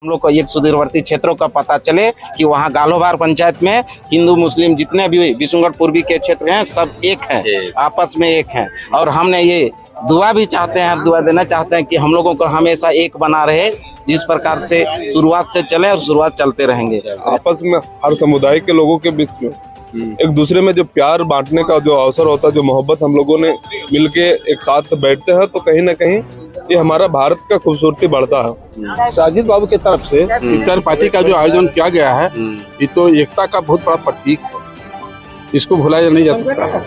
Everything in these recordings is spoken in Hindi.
हम लोग को एक सुदूरवर्ती क्षेत्रों का पता चले कि वहाँ गालोबार पंचायत में हिंदू मुस्लिम जितने भी विशुनगढ़ पूर्वी के क्षेत्र हैं सब एक हैं, आपस में एक हैं। और हमने ये दुआ भी चाहते हैं, दुआ देना चाहते हैं कि हम लोगों को हमेशा एक बना रहे, जिस प्रकार से शुरुआत से चले और शुरुआत चलते रहेंगे। आपस में हर समुदाय के लोगों के बीच में एक दूसरे में जो प्यार बांटने का जो अवसर होता है, जो मोहब्बत हम लोगों ने मिलके एक साथ बैठते हैं, तो कहीं ना कहीं ये हमारा भारत का खूबसूरती बढ़ता है। साजिद बाबू की तरफ से इफ्तार पार्टी का जो आयोजन किया गया है, ये तो एकता का बहुत बड़ा प्रतीक है, इसको भुलाया नहीं जा सकता है।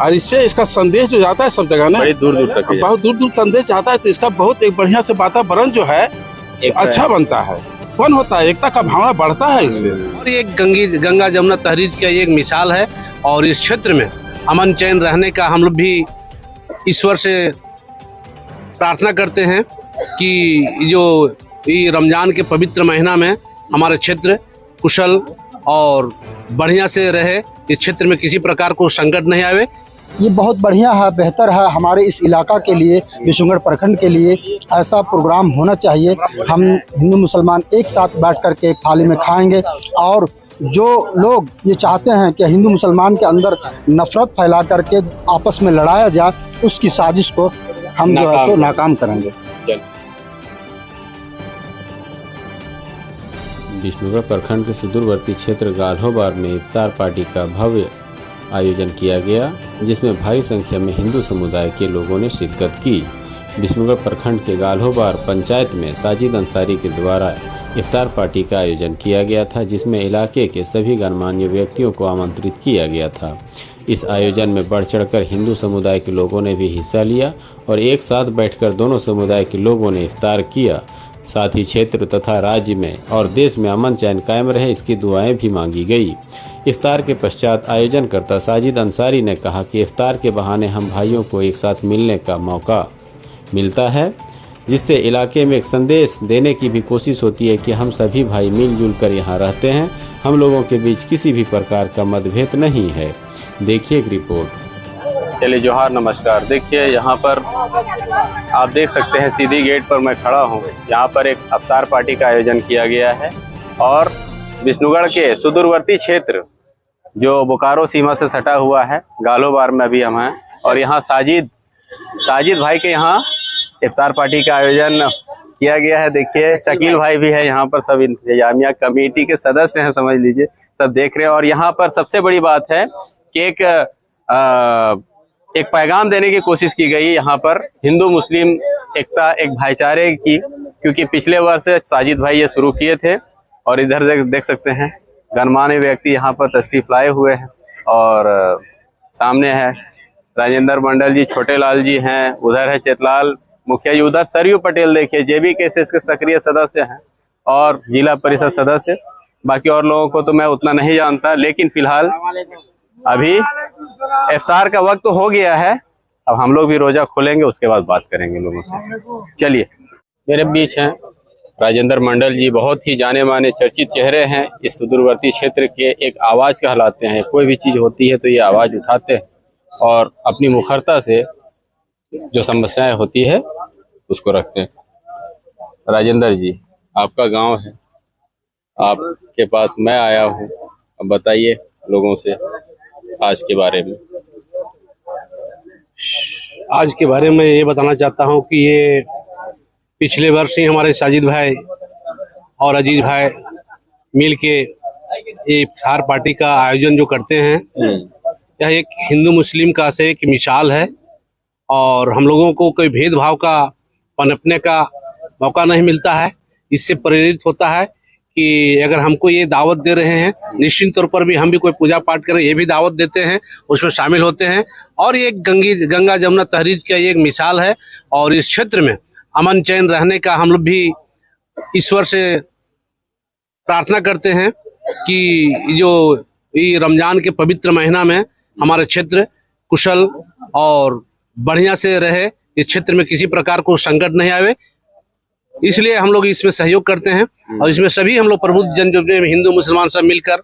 और इससे इसका संदेश जो जाता है सब जगह ना, दूर दूर तक बहुत दूर दूर संदेश जाता है, तो इसका बहुत एक बढ़िया से वातावरण जो है अच्छा बनता है, कौन होता है, एकता का भावना बढ़ता है इससे। और ये गंगा जमुना तहरीर की एक मिसाल है। और इस क्षेत्र में अमन चैन रहने का हम लोग भी ईश्वर से प्रार्थना करते हैं कि जो ये रमजान के पवित्र महीना में हमारा क्षेत्र कुशल और बढ़िया से रहे, इस क्षेत्र में किसी प्रकार को संकट नहीं आवे। ये बहुत बढ़िया है, बेहतर है हमारे इस इलाका के लिए, विशुनगढ़ प्रखंड के लिए ऐसा प्रोग्राम होना चाहिए। हम हिंदू मुसलमान एक साथ बैठ कर के एक थाली में खाएंगे, और जो लोग ये चाहते हैं कि हिंदू मुसलमान के अंदर नफरत फैला करके आपस में लड़ाया जाए, उसकी साजिश को हम जो है सो नाकाम करेंगे। विष्णुगढ़ प्रखंड के सुदूरवर्ती क्षेत्र गाल्होबार में इफ्तार पार्टी का भव्य आयोजन किया गया, जिसमें भारी संख्या में हिंदू समुदाय के लोगों ने शिरकत की। विष्णुगढ़ प्रखंड के गाल्होबार पंचायत में साजिद अंसारी के द्वारा इफ्तार पार्टी का आयोजन किया गया था, जिसमें इलाके के सभी गणमान्य व्यक्तियों को आमंत्रित किया गया था। इस आयोजन में बढ़ चढ़कर हिंदू समुदाय के लोगों ने भी हिस्सा लिया और एक साथ बैठकर दोनों समुदाय के लोगों ने इफ्तार किया। साथ ही क्षेत्र तथा राज्य में और देश में अमन चैन कायम रहे, इसकी दुआएं भी मांगी गई। इफ्तार के पश्चात आयोजनकर्ता साजिद अंसारी ने कहा कि इफ्तार के बहाने हम भाइयों को एक साथ मिलने का मौका मिलता है, जिससे इलाके में एक संदेश देने की भी कोशिश होती है कि हम सभी भाई मिलजुल कर यहाँ रहते हैं, हम लोगों के बीच किसी भी प्रकार का मतभेद नहीं है। देखिए एक रिपोर्ट। चलिए जोहार, नमस्कार। देखिए यहाँ पर आप देख सकते हैं, सीधी गेट पर मैं खड़ा हूँ। यहाँ पर एक इफ्तार पार्टी का आयोजन किया गया है और विष्णुगढ़ के सुदूरवर्ती क्षेत्र जो बोकारो सीमा से सटा हुआ है, गाल्होबार में अभी हम हैं, और यहाँ साजिद भाई के यहाँ इफ्तार पार्टी का आयोजन किया गया है। देखिए शकील भाई भी है यहाँ पर, सब इंतजामिया कमेटी के सदस्य हैं, समझ लीजिए, सब देख रहे हैं। और यहाँ पर सबसे बड़ी बात है कि एक पैगाम देने की कोशिश की गई यहाँ पर हिंदू मुस्लिम एकता, एक भाईचारे की, क्योंकि पिछले वर्ष साजिद भाई ये शुरू किए थे। और इधर देख सकते हैं गणमान्य व्यक्ति यहाँ पर तशरीफ लाए हुए हैं, और सामने है राजेंद्र मंडल जी, छोटे लाल जी हैं, उधर है चेतलाल मुखिया जी, उधर सरयू पटेल देखिए JBKSS के सक्रिय सदस्य हैं और जिला परिषद सदस्य। बाकी और लोगों को तो मैं उतना नहीं जानता, लेकिन फिलहाल अभी इफ्तार का वक्त हो गया है। अब हम लोग भी रोजा खोलेंगे, उसके बाद बात करेंगे लोगों से। चलिए, मेरे बीच हैं राजेंद्र मंडल जी, बहुत ही जाने माने चर्चित चेहरे हैं, इस सुदूरवर्ती क्षेत्र के एक आवाज़ कहलाते हैं। कोई भी चीज़ होती है तो ये आवाज़ उठाते हैं और अपनी मुखरता से जो समस्याएं होती है उसको रखते हैं। राजेंद्र जी, आपका गांव है, आपके पास मैं आया हूं, अब बताइए लोगों से आज के बारे में। आज के बारे में ये बताना चाहता हूँ कि ये पिछले वर्ष ही हमारे साजिद भाई और अजीज भाई मिल के ये इफ्तार पार्टी का आयोजन जो करते हैं, यह एक हिंदू मुस्लिम का से एक मिसाल है। और हम लोगों को कोई भेदभाव का पनपने का मौका नहीं मिलता है। इससे प्रेरित होता है कि अगर हमको ये दावत दे रहे हैं, निश्चित तौर पर भी हम भी कोई पूजा पाठ करें, ये भी दावत देते हैं, उसमें शामिल होते हैं। और ये गंगा जमुना तहरीर की एक मिसाल है। और इस क्षेत्र में अमन चैन रहने का हम लोग भी ईश्वर से प्रार्थना करते हैं कि जो ये रमजान के पवित्र महीना में हमारा क्षेत्र कुशल और बढ़िया से रहे, इस क्षेत्र में किसी प्रकार को संकट नहीं आवे, इसलिए हम लोग इसमें सहयोग करते हैं। और इसमें सभी हम लोग प्रबुद्ध जन जो हिंदू मुसलमान सब मिलकर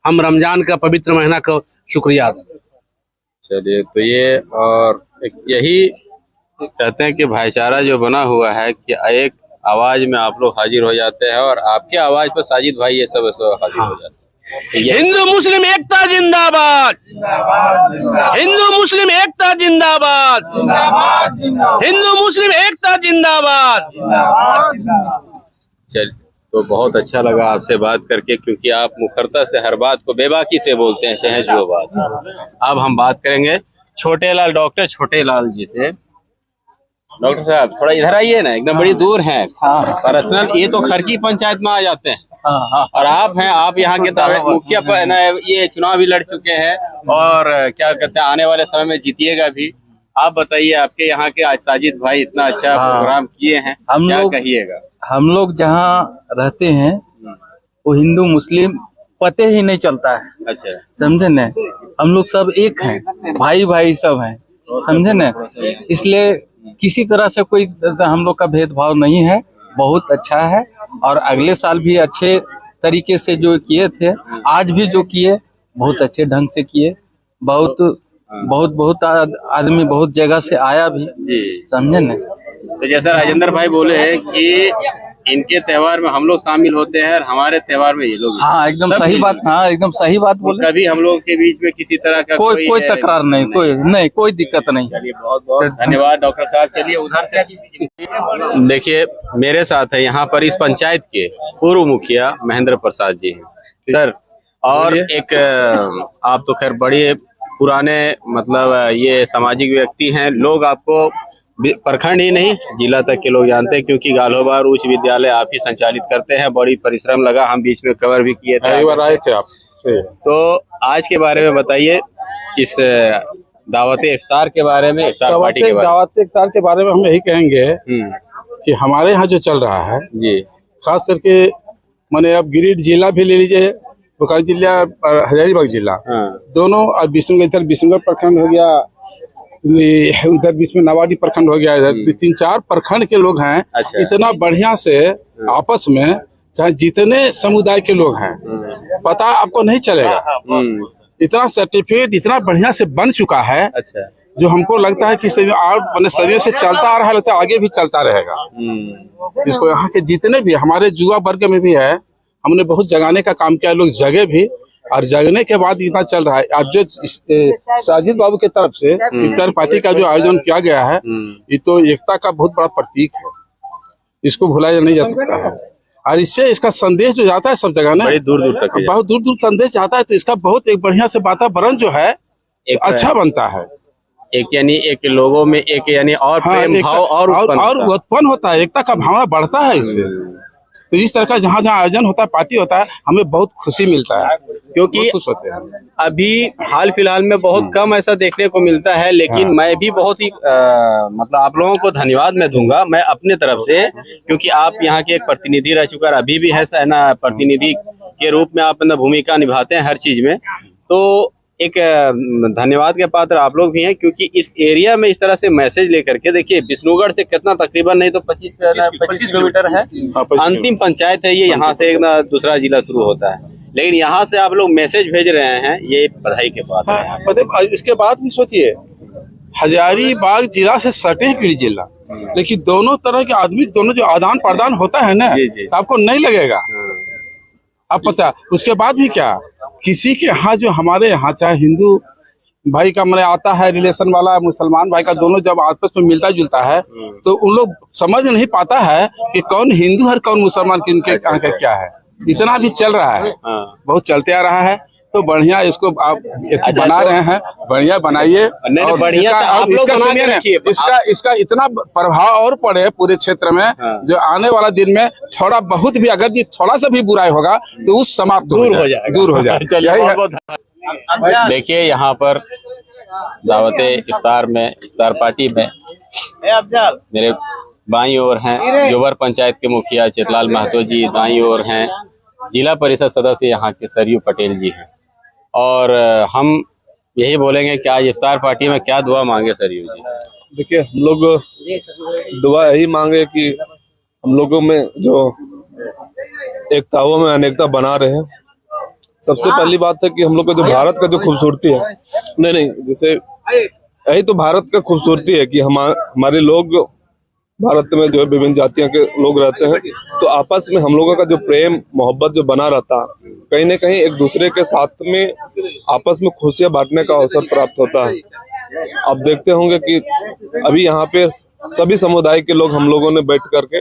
हम रमजान का पवित्र महीना का शुक्रिया अदा। चलिए, तो ये और यही कहते हैं कि भाईचारा जो बना हुआ है कि एक आवाज में आप लोग हाजिर हो जाते हैं और आपके आवाज पर साजिद भाई ये सब हाजिर हो जाते हैं। हिंदू मुस्लिम एकता जिंदाबाद, हिंदू मुस्लिम एकता जिंदाबाद, हिंदू मुस्लिम एकता जिंदाबाद। चल तो बहुत अच्छा लगा आपसे बात करके, क्योंकि आप मुखरता से हर बात को बेबाकी से बोलते हैं, चाहे जो बात। अब हम बात करेंगे छोटेलाल, डॉक्टर छोटेलाल जी से। डॉक्टर साहब थोड़ा इधर आइए ना, एकदम बड़ी दूर हैं पर्सनल, ये तो खरकी पंचायत में आ जाते हैं और आप हैं, आप यहाँ के मुखिया पर ना, ये चुनाव भी लड़ चुके हैं और क्या कहते हैं आने वाले समय में जीतिएगा भी। आप बताइए, आपके यहाँ के आज साजिद भाई इतना अच्छा प्रोग्राम किए हैं, क्या कहिएगा? हम लोग जहाँ रहते हैं वो हिंदू मुस्लिम पते ही नहीं चलता है। अच्छा, समझे न, हम लोग सब एक हैं, भाई भाई सब हैं, समझे न। इसलिए किसी तरह से कोई हम लोग का भेदभाव नहीं है, बहुत अच्छा है। और अगले साल भी अच्छे तरीके से जो किए थे, आज भी जो किए बहुत अच्छे ढंग से किए। बहुत आदमी बहुत जगह से आया भी, समझे न। तो जैसा राजेंद्र भाई बोले हैं कि इनके त्योहार में हम लोग शामिल होते हैं और हमारे त्योहार में ये लोग, हाँ एकदम सही बात, हाँ एकदम सही बात बोले। कभी हम लोग के बीच में किसी तरह का कोई तकरार नहीं, कोई दिक्कत नहीं। चलिए बहुत बहुत धन्यवाद डॉक्टर साहब। चलिए उधर से देखिए, मेरे साथ है यहाँ पर इस पंचायत के पूर्व मुखिया महेंद्र प्रसाद जी हैं सर, और एक आप तो खैर बड़े पुराने मतलब ये सामाजिक व्यक्ति हैं, लोग आपको प्रखंड ही नहीं जिला तक के लोग जानते हैं, क्योंकि गालोबार उच्च विद्यालय आप ही संचालित करते हैं। बड़ी परिश्रम लगा, हम बीच में कवर भी किए थे, एक बार आए थे आप। तो आज के बारे में बताइए, इस दावत इफ्तार के बारे में, इफ्तार पार्टी के बारे में। दावत इफ्तार के बारे में हम यही कहेंगे कि हमारे यहाँ जो चल रहा है जी, खास करके माने अब गिरिडीह जिला भी ले लीजिए, बोकारो जिला और हजारीबाग जिला, दोनों, और विशुनगढ़ प्रखंड हो गया, उधर बीच में नवाडी प्रखंड हो गया, इधर 3-4 प्रखंड के लोग हैं। अच्छा। इतना बढ़िया से आपस में, चाहे जितने समुदाय के लोग हैं, पता आपको नहीं चलेगा। इतना सर्टिफिकेट इतना बढ़िया से बन चुका है। अच्छा, जो हमको लगता है कि सदियों से चलता आ रहा है, लगता है आगे भी चलता रहेगा। इसको यहाँ के जितने भी हमारे युवा वर्ग में भी है, हमने बहुत जगाने का काम किया, लोग जगे भी, और जगने के बाद इतना चल रहा है। अब जो साजिद बाबू की तरफ से इफ्तार पार्टी का जो आयोजन किया गया है, ये तो एकता का बहुत बड़ा प्रतीक है, इसको भुलाया नहीं जा सकता है। और इससे इसका संदेश जो जाता है सब जगह ना, दूर दूर तक, बहुत दूर दूर संदेश जाता है, तो इसका बहुत एक बढ़िया से वातावरण जो है अच्छा बनता है। एक यानी एक लोगों में एक यानी और प्रेम भाव और उत्पन्न होता है, एकता का भावना बढ़ता है इससे। तो इस तरह का जहाँ जहाँ आयोजन होता है, पार्टी होता है, हमें बहुत खुशी मिलता है, क्योंकि खुश होते हैं। अभी हाल फिलहाल में बहुत कम ऐसा देखने को मिलता है, लेकिन मैं भी बहुत ही मतलब आप लोगों को धन्यवाद मैं दूंगा मैं अपने तरफ से, क्योंकि आप यहाँ के एक प्रतिनिधि रह चुका, अभी भी है ना, प्रतिनिधि के रूप में आप अपना भूमिका निभाते हैं हर चीज में, तो एक धन्यवाद के पात्र आप लोग भी हैं, क्योंकि इस एरिया में इस तरह से मैसेज लेकर के, देखिए विष्णुगढ़ से कितना तकरीबन नहीं तो 25 किलोमीटर है, अंतिम पंचायत है ये, यहाँ से एक दूसरा जिला शुरू होता है, लेकिन यहाँ से आप लोग मैसेज भेज रहे हैं, ये बधाई के पात्र है। मतलब इसके बाद भी सोचिए, हजारीबाग जिला से सटे पीढ़ी जिला, लेकिन दोनों तरह के आदमी, दोनों जो आदान प्रदान होता है ना, तो आपको नहीं लगेगा। अब पता उसके बाद भी क्या, किसी के यहाँ जो हमारे यहाँ चाहे हिंदू भाई का मैंने आता है रिलेशन वाला, मुसलमान भाई का, दोनों जब आपस में मिलता जुलता है, तो उन लोग समझ नहीं पाता है कि कौन हिंदू है कौन मुसलमान, किनके कहाँ का क्या है। इतना भी चल रहा है, बहुत चलते आ रहा है, तो बढ़िया इसको आप बना रहे हैं, बढ़िया बनाइए। और बढ़िया इसका सुनिए ना, इसका इतना प्रभाव और पड़े पूरे क्षेत्र में, जो आने वाला दिन में थोड़ा बहुत भी अगर थोड़ा सा भी बुराई होगा तो उस समाप्त दूर हो जाए। देखिए यहाँ पर दावत इफ्तार में, इफ्तार पार्टी में मेरे बाईं ओर हैं जोबर पंचायत के मुखिया चितलाल महतो जी, दाईं ओर हैं जिला परिषद सदस्य यहाँ के सरयू पटेल जी हैं, और हम यही बोलेंगे कि आज इफ्तार पार्टी में क्या दुआ मांगे सरयू जी? देखिए, हम लोग दुआ यही मांगे कि हम लोगों में जो एकताओं में अनेकता बना रहे। सबसे पहली बात है कि हम लोग का जो भारत का जो खूबसूरती है, नहीं जैसे यही तो भारत का खूबसूरती है कि हमारे लोग भारत में जो है विभिन्न जातियों के लोग रहते हैं, तो आपस में हम लोगों का जो प्रेम मोहब्बत जो बना रहता है, कहीं ना कहीं एक दूसरे के साथ में आपस में खुशियां बांटने का अवसर प्राप्त होता है। आप देखते होंगे कि अभी यहाँ पे सभी समुदाय के लोग हम लोगों ने बैठ करके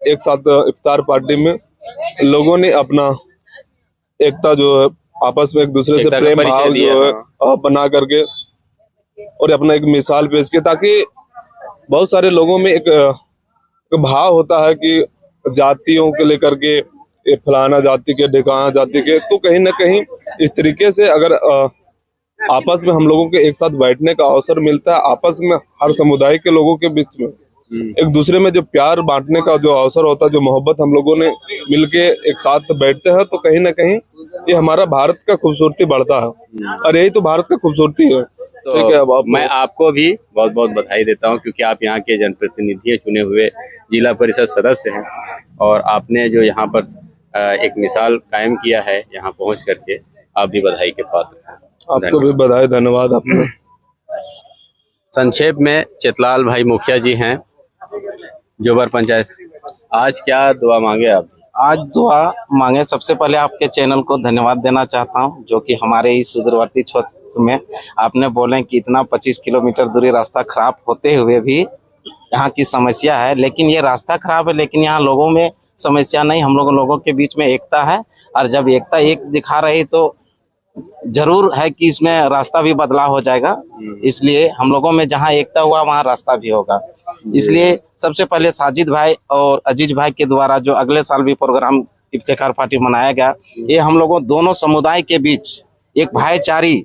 एक साथ इफ्तार पार्टी में लोगों ने अपना एकता जो है आपस में एक दूसरे से प्रेम भाव जो है बना करके और अपना एक मिसाल पेश की, ताकि बहुत सारे लोगों में एक भाव होता है कि जातियों के लेकर के ये फलाना जाति के ढिकाना जाति के, तो कहीं ना कहीं इस तरीके से अगर आपस में हम लोगों के एक साथ बैठने का अवसर मिलता है, आपस में हर समुदाय के लोगों के बीच में एक दूसरे में जो प्यार बांटने का जो अवसर होता है, जो मोहब्बत हम लोगों ने मिलके एक साथ बैठते हैं, तो कहीं ना कहीं ये हमारा भारत का खूबसूरती बढ़ता है और यही तो भारत का खूबसूरती है। तो मैं आपको भी बहुत बहुत बधाई देता हूं, क्योंकि आप यहाँ के जनप्रतिनिधि चुने हुए जिला परिषद सदस्य हैं और आपने जो यहाँ पर एक मिसाल कायम किया है यहाँ पहुँच करके, आप भी बधाई के पात्र हैं। आपको भी बधाई, धन्यवाद आपको। संक्षेप में चितलाल भाई मुखिया जी हैं जोबर पंचायत, आज क्या दुआ मांगे आप? आज दुआ मांगे, सबसे पहले आपके चैनल को धन्यवाद देना चाहता हूं, जो कि हमारे इस सुदूरवर्ती क्षेत्र में आपने बोले कि इतना 25 किलोमीटर दूरी रास्ता खराब होते हुए भी यहाँ की समस्या है, लेकिन ये रास्ता खराब है, लेकिन यहाँ लोगों में समस्या नहीं, हम लोगों के बीच में एकता है। और जब एकता एक दिखा रही तो जरूर है कि इसमें रास्ता भी बदलाव हो जाएगा, इसलिए हम लोगों में जहाँ एकता हुआ वहाँ रास्ता भी होगा। इसलिए सबसे पहले साजिद भाई और अजीज भाई के द्वारा जो अगले साल भी प्रोग्राम इफ्तिखार पार्टी मनाया गया, ये हम लोगों दोनों समुदाय के बीच एक भाईचारी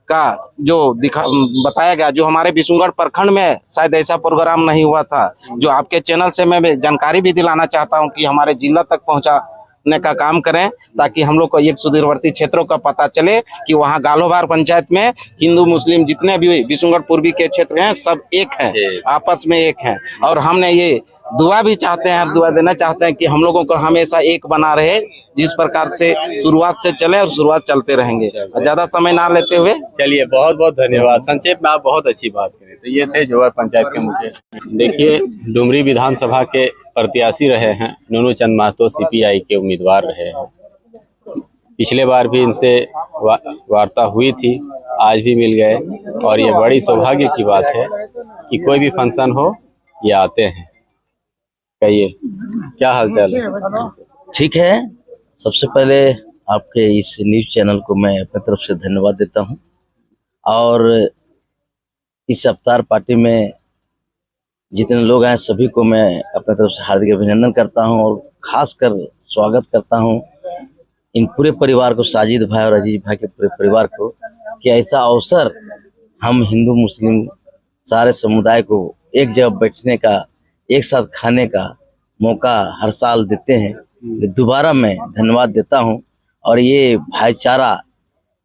का जो बताया गया, जो हमारे बिशुनगढ़ प्रखंड में शायद ऐसा प्रोग्राम नहीं हुआ था, जो आपके चैनल से मैं जानकारी भी दिलाना चाहता हूं कि हमारे जिला तक पहुंचाने का काम करें, ताकि हम लोग को एक सुदूरवर्ती क्षेत्रों का पता चले कि वहां गालोबार पंचायत में हिंदू मुस्लिम जितने भी बिशुनगढ़ पूर्वी के क्षेत्र हैं सब एक हैं, आपस में एक हैं। और हमने ये दुआ भी चाहते हैं, दुआ देना चाहते हैं कि हम लोगों को हमेशा एक बना रहे, जिस प्रकार से शुरुआत से चले और शुरुआत चलते रहेंगे। ज्यादा समय ना लेते हुए चलिए, बहुत बहुत धन्यवाद। संक्षेप में आप बहुत अच्छी बात करें। तो ये थे जोबर पंचायत के मुखिया। देखिए, डुमरी विधानसभा के प्रत्याशी रहे हैं नूनू चंद महतो, सीपीआई के उम्मीदवार रहे हैं। पिछले बार भी इनसे वार्ता हुई थी, आज भी मिल गए और ये बड़ी सौभाग्य की बात है कि कोई भी फंक्शन हो ये आते हैं। कहिए, क्या हालचाल है? ठीक है। सबसे पहले आपके इस न्यूज़ चैनल को मैं अपनी तरफ से धन्यवाद देता हूं और इस इफ्तार पार्टी में जितने लोग आए सभी को मैं अपनी तरफ से हार्दिक अभिनंदन करता हूं और खासकर स्वागत करता हूं इन पूरे परिवार को, साजिद भाई और अजीज भाई के पूरे परिवार को, कि ऐसा अवसर हम हिंदू मुस्लिम सारे समुदाय को एक जगह बैठने का, एक साथ खाने का मौका हर साल देते हैं। दोबारा मैं धन्यवाद देता हूं और ये भाईचारा,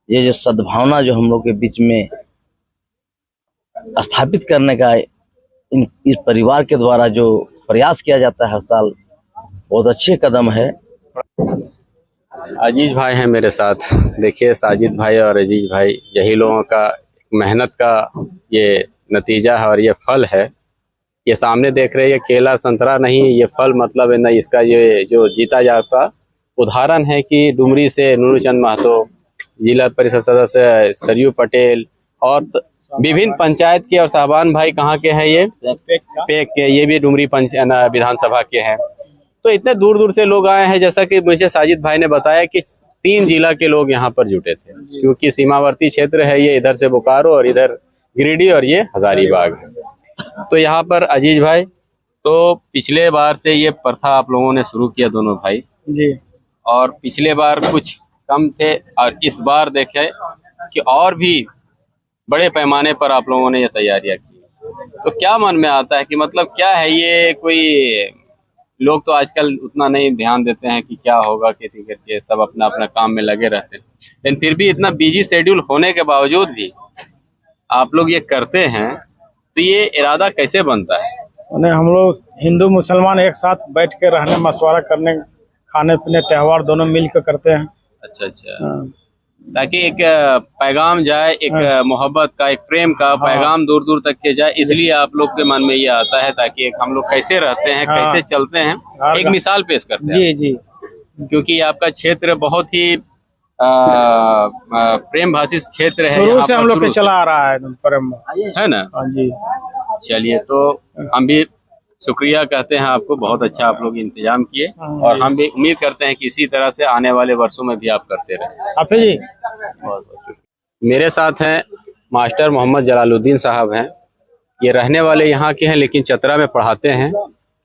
ये जो सद्भावना जो हम लोग के बीच में स्थापित करने का इस परिवार के द्वारा जो प्रयास किया जाता है हर साल, बहुत अच्छे कदम है। अजीज भाई हैं मेरे साथ। देखिए, साजिद भाई और अजीज भाई, यही लोगों का मेहनत का ये नतीजा है और ये फल है। ये सामने देख रहे हैं, ये केला संतरा नहीं, ये फल मतलब है ना, इसका ये जो जीता जाता उदाहरण है कि डुमरी से नूनू चंद महतो, जिला परिषद सदस्य सरयू पटेल और विभिन्न पंचायत के, और साहबान भाई कहाँ के हैं? ये पेक के, ये भी डुमरी विधानसभा के हैं। तो इतने दूर दूर से लोग आए हैं, जैसा कि मुझे साजिद भाई ने बताया कि 3 जिला के लोग यहाँ पर जुटे थे, क्योंकि सीमावर्ती क्षेत्र है ये, इधर से बोकारो और इधर गिरिडीह और ये हजारीबाग है। तो यहाँ पर अजीज भाई, तो पिछले बार से ये प्रथा आप लोगों ने शुरू किया दोनों भाई जी, और पिछले बार कुछ कम थे और इस बार देखे कि और भी बड़े पैमाने पर आप लोगों ने ये तैयारियां की। तो क्या मन में आता है कि मतलब क्या है ये? कोई लोग तो आजकल उतना नहीं ध्यान देते हैं कि क्या होगा, खेती करके सब अपना अपना काम में लगे रहते हैं, लेकिन फिर भी इतना बिजी शेड्यूल होने के बावजूद भी आप लोग ये करते हैं, तो ये इरादा कैसे बनता है? हम लोग हिंदू मुसलमान एक साथ बैठ के रहने, मशवरा करने, खाने पीने, त्यौहार दोनों मिल कर करते हैं। अच्छा। ताकि एक पैगाम जाए, एक मोहब्बत का, एक प्रेम का पैगाम दूर दूर तक के जाए। इसलिए आप लोग के मन में ये आता है ताकि एक हम लोग कैसे रहते हैं, कैसे चलते हैं, एक मिसाल पेश करते हैं। जी जी, क्योंकि आपका क्षेत्र बहुत ही प्रेम भाषी क्षेत्र है, शुरू से हम लोग पे चला आ रहा है प्रेम, है ना? हाँ जी। चलिए, तो हम भी शुक्रिया कहते हैं आपको, बहुत अच्छा आप लोग इंतजाम किए, और हम भी उम्मीद करते हैं कि इसी तरह से आने वाले वर्षों में भी आप करते रहें। आप जी बहुत बहुत शुक्रिया। मेरे साथ हैं मास्टर मोहम्मद जलालुद्दीन साहब हैं। ये रहने वाले यहाँ के हैं लेकिन चतरा में पढ़ाते हैं।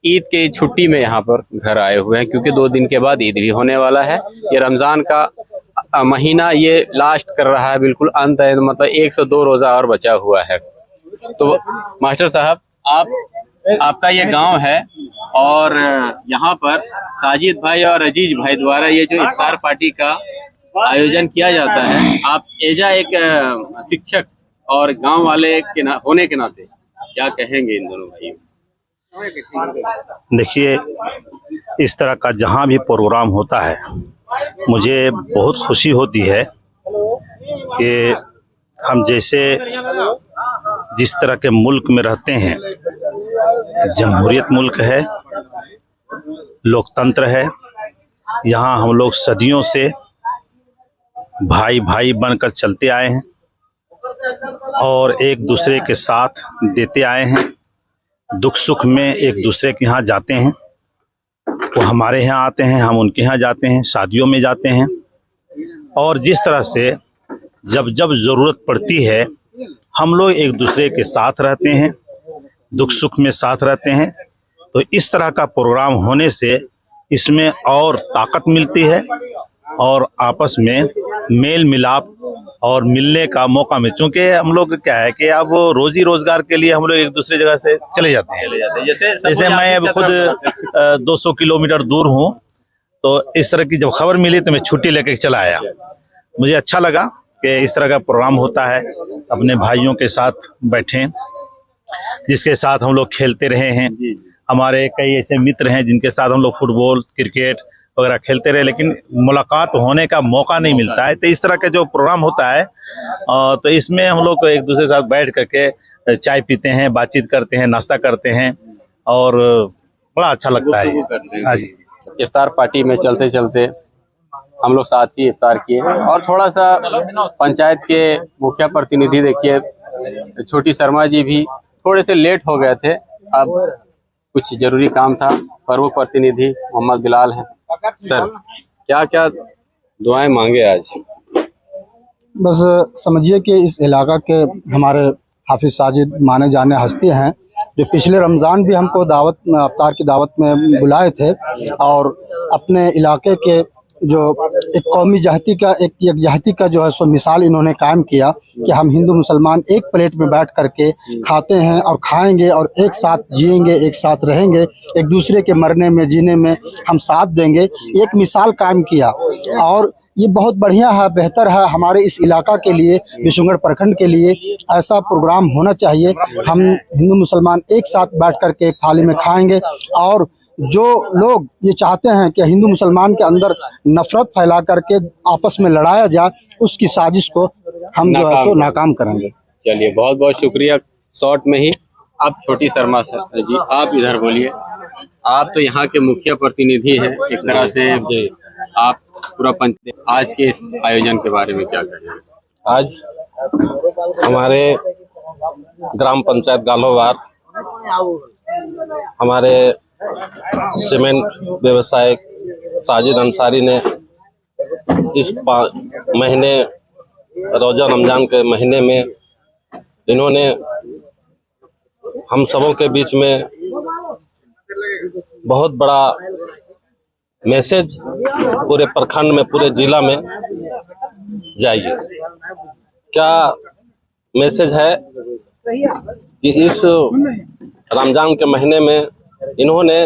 ईद की छुट्टी में यहाँ पर घर आए हुए हैं क्योंकि 2 दिन के बाद ईद भी होने वाला है। ये रमज़ान का महीना ये लास्ट कर रहा है, बिल्कुल अंत है, मतलब 1 से 2 रोज़ा और बचा हुआ है। तो मास्टर साहब, आपका ये गांव है और यहाँ पर साजिद भाई और अजीज भाई द्वारा ये जो इफ्तार पार्टी का आयोजन किया जाता है, आप एजा एक शिक्षक और गांव वाले होने के नाते क्या कहेंगे इन दोनों भाइयों? देखिए, इस तरह का जहाँ भी प्रोग्राम होता है मुझे बहुत खुशी होती है कि हम जैसे जिस तरह के मुल्क में रहते हैं, जमहूरियत मुल्क है, लोकतंत्र है, यहाँ हम लोग सदियों से भाई भाई बनकर चलते आए हैं और एक दूसरे के साथ देते आए हैं। दुख सुख में एक दूसरे के यहाँ जाते हैं, वो हमारे यहाँ आते हैं, हम उनके यहाँ जाते हैं, शादियों में जाते हैं, और जिस तरह से जब जब ज़रूरत पड़ती है हम लोग एक दूसरे के साथ रहते हैं, दुख सुख में साथ रहते हैं। तो इस तरह का प्रोग्राम होने से इसमें और ताकत मिलती है और आपस में मेल मिलाप और मिलने का मौका मिले। चूँकि हम लोग क्या है कि अब रोजी रोजगार के लिए हम लोग एक दूसरे जगह से चले जाते हैं। जैसे मैं अब खुद 200 किलोमीटर दूर हूँ, तो इस तरह की जब खबर मिली तो मैं छुट्टी लेकर चला आया। मुझे अच्छा लगा कि इस तरह का प्रोग्राम होता है, अपने भाइयों के साथ बैठें, जिसके साथ हम लोग खेलते रहे हैं। हमारे कई ऐसे मित्र हैं जिनके साथ हम लोग फुटबॉल, क्रिकेट वगैरह खेलते रहे, लेकिन मुलाकात होने का मौका नहीं मिलता है। तो इस तरह का जो प्रोग्राम होता है तो इसमें हम लोग एक दूसरे के साथ बैठ करके चाय पीते हैं, बातचीत करते हैं, नाश्ता करते हैं और बड़ा अच्छा लगता है। हाँ जी। इफ्तार पार्टी में चलते चलते हम लोग साथ ही इफ्तार किए और थोड़ा सा पंचायत के मुखिया प्रतिनिधि, देखिए छोटी शर्मा जी भी थोड़े से लेट हो गए थे, अब कुछ जरूरी काम था। प्रमुख प्रतिनिधि मोहम्मद बिलाल हैं। सर, क्या क्या दुआएं मांगे आज? बस समझिए कि इस इलाका के हमारे हाफिज साजिद माने जाने हस्ती हैं, जो पिछले रमज़ान भी हमको दावत में, इफ्तार की दावत में बुलाए थे और अपने इलाके के जो एक कौमी जहती का, एक यकजहती का जो है सो मिसाल इन्होंने कायम किया कि हम हिंदू मुसलमान एक प्लेट में बैठ करके खाते हैं और खाएंगे और एक साथ जिएंगे, एक साथ रहेंगे, एक दूसरे के मरने में जीने में हम साथ देंगे, एक मिसाल कायम किया। और ये बहुत बढ़िया है, बेहतर है हमारे इस इलाका के लिए, बिशुनगढ़ प्रखंड के लिए ऐसा प्रोग्राम होना चाहिए। हम हिंदू मुसलमान एक साथ बैठ करके एक थाली में खाएंगे और जो लोग ये चाहते हैं कि हिंदू मुसलमान के अंदर नफरत फैला करके आपस में लड़ाया जाए, उसकी साजिश को हम जो है सो नाकाम करेंगे। चलिए, बहुत बहुत शुक्रिया। शॉर्ट में ही अब छोटी शर्मा सर जी, आप इधर बोलिए। आप तो यहाँ के मुखिया प्रतिनिधि हैं एक तरह से, आप पूरा पंचायत, आज के इस आयोजन के बारे में क्या कहेंगे? आज हमारे ग्राम पंचायत गालोवार हमारे सीमेंट व्यवसाय साजिद अंसारी ने इस महीने, रोजा रमजान के महीने में, इन्होंने हम सबों के बीच में बहुत बड़ा मैसेज पूरे प्रखंड में, पूरे जिला में जाइए। क्या मैसेज है कि इस रमजान के महीने में इन्होंने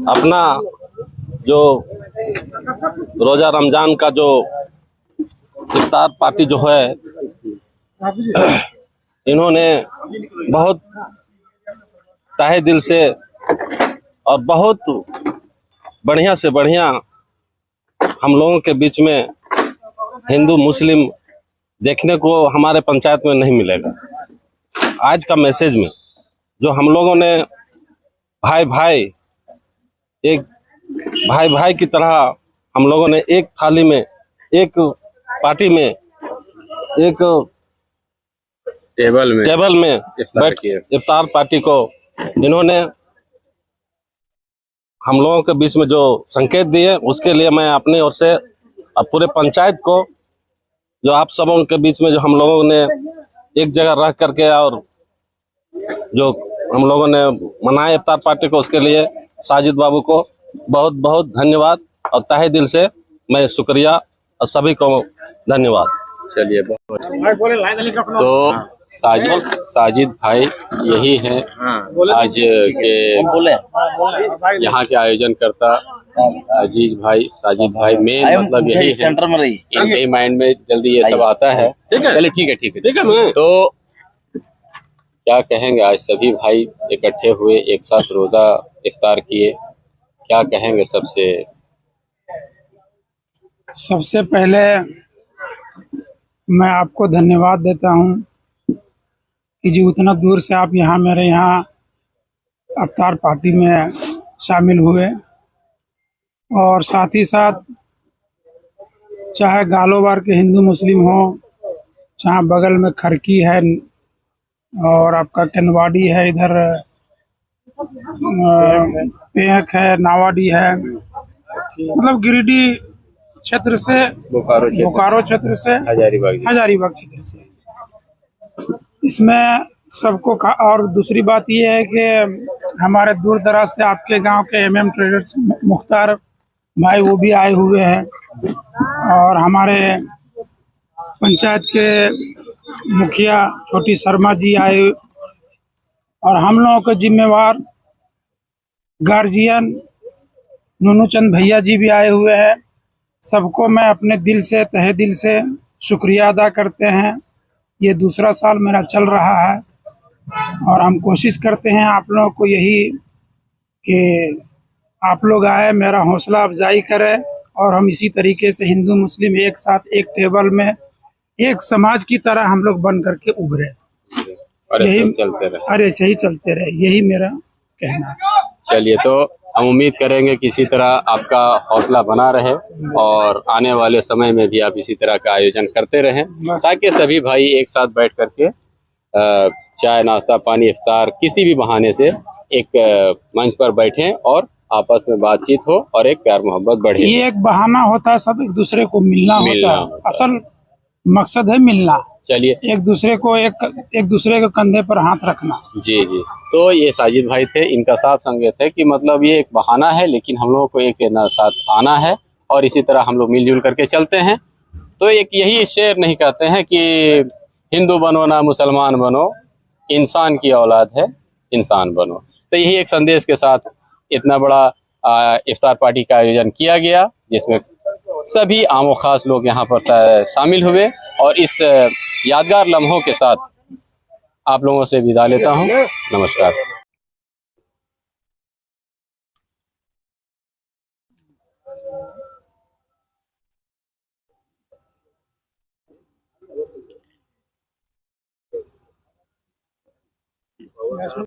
अपना जो रोजा रमजान का जो इफ्तार पार्टी जो है, इन्होंने बहुत तहे दिल से और बहुत बढ़िया से बढ़िया हम लोगों के बीच में हिंदू मुस्लिम देखने को हमारे पंचायत में नहीं मिलेगा। आज का मैसेज में जो हम लोगों ने भाई भाई की तरह हम लोगों ने एक थाली में, एक पार्टी में, एक टेबल में बैठ इफ्तार पार्टी को इन्होंने हम लोगों के बीच में जो संकेत दिए, उसके लिए मैं अपनी ओर से पूरे पंचायत को, जो आप सबों के बीच में जो हम लोगों ने एक जगह रह करके और जो हम लोगों ने मनाया इफ्तार पार्टी को, उसके लिए साजिद बाबू को बहुत बहुत धन्यवाद और तहे दिल से मैं शुक्रिया और सभी को धन्यवाद। चलिए तो साजिद भाई यही हैं आज के यहाँ के आयोजन करता साजिद भाई मेन मतलब यही है, इनके ही माइंड में जल्दी ये सब आता है। चलिए ठीक है। तो क्या कहेंगे, आज सभी भाई इकट्ठे हुए एक साथ रोजा इफ्तार किए, क्या कहेंगे? सबसे पहले मैं आपको धन्यवाद देता हूं कि जी उतना दूर से आप यहाँ मेरे यहाँ इफ्तार पार्टी में शामिल हुए, और साथ ही साथ चाहे गालोबार के हिंदू मुस्लिम हो, चाहे बगल में खरकी है और आपका केंदवाड़ी है, इधर पेंक है, नावाडी है, मतलब गिरिडीह क्षेत्र से, बोकारो क्षेत्र से, हजारीबाग क्षेत्र से, इसमें सबको और दूसरी बात ये है कि हमारे दूर दराज से आपके गांव के MM ट्रेडर्स मुख्तार भाई वो भी आए हुए हैं, और हमारे पंचायत के मुखिया छोटी शर्मा जी आए, और हम लोगों के जिम्मेवार गार्जियन नूनू चंद भैया जी भी आए हुए हैं। सबको मैं अपने दिल से, तहे दिल से शुक्रिया अदा करते हैं। ये दूसरा साल मेरा चल रहा है और हम कोशिश करते हैं आप लोगों को यही कि आप लोग आए, मेरा हौसला अफजाई करें, और हम इसी तरीके से हिंदू मुस्लिम एक साथ एक टेबल में एक समाज की तरह हम लोग बन करके उभरे, और ऐसे ही चलते रहे, यही मेरा कहना है। चलिए, तो हम उम्मीद करेंगे कि इसी तरह आपका हौसला बना रहे और आने वाले समय में भी आप इसी तरह का आयोजन करते रहें, ताकि सभी भाई एक साथ बैठ करके चाय नाश्ता पानी इफ्तार किसी भी बहाने से एक मंच पर बैठें और आपस में बातचीत हो और एक प्यार मोहब्बत बढ़े। ये एक बहाना होता है, सब एक दूसरे को मिलना होता है, असल मकसद है मिलना। चलिए, एक दूसरे के कंधे पर हाथ रखना। जी। तो ये साजिद भाई थे, इनका साफ संकेत है कि मतलब ये एक बहाना है, लेकिन हम लोगों को एक साथ आना है और इसी तरह हम लोग मिलजुल करके चलते हैं। तो एक यही शेर नहीं कहते हैं कि हिंदू बनो ना मुसलमान बनो, इंसान की औलाद है इंसान बनो। तो यही एक संदेश के साथ इतना बड़ा इफ्तार पार्टी का आयोजन किया गया, जिसमें सभी आम और ख़ास लोग यहाँ पर शामिल हुए, और इस यादगार लम्हों के साथ आप लोगों से विदा लेता हूँ। नमस्कार।